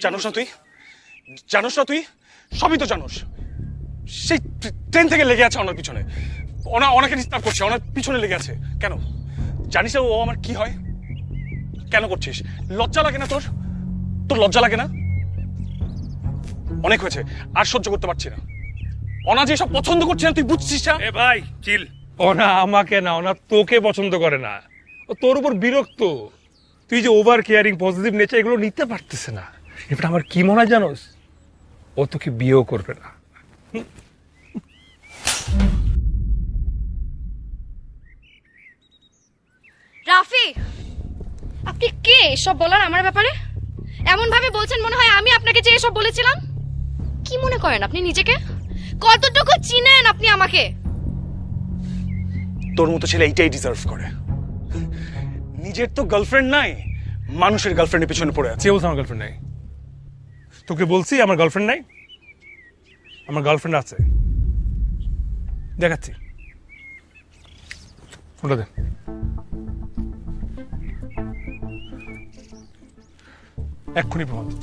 জানোস না তুই? জানোস না তুই? সবই তো জানোস। সেই ট্রেন থেকে লেগে আছে ওনার পিছনে, ওনাকে ডিস্টার্ব করছে, ওনার পিছনে লেগে আছে। কেন জানিস না ও আমার কি হয়? কেন করছিস? লজ্জা লাগে না তোর? তোর লজ্জা লাগে না? অনেক হয়েছে, আর সহ্য করতে পারছি না। ওনা যে সব পছন্দ করছে না তুই বুঝছিস না? এ ভাই চিল। ওনা আমাকে না, ওনা তোকে পছন্দ করে না, ও তোর উপর বিরক্ত। তুই যে ওভার কেয়ারিং, পজিটিভ নেচার এগুলো নিতে পারতেছে না। এবার আমার কি মনে হয় জানোস, ও তোকে বিয়েও করবে না। রাফি, আপনি কে এসব বলার আমার ব্যাপারে? এমন ভাবে বলছেন মনে হয় আমি আপনাকে যে এসব বলেছিলাম। কি মনে করেন আপনি নিজেকে? কতটুকু চিনেন আপনি আমাকে? তোর মতো ছেলে এইটাই ডিজার্ভ করে। নিজের তো গার্লফ্রেন্ড নাই, মানুষের গার্লফ্রেন্ডের পিছনে পড়ে আছে। কে বলছে আমার গার্লফ্রেন্ড নাই? তোকে বলছি আমার গার্লফ্রেন্ড নাই? আমার গার্লফ্রেন্ড আছে, দেখাচ্ছি। ফোনটা দে। এক্ষুনি প্রমাণ দিচ্ছি।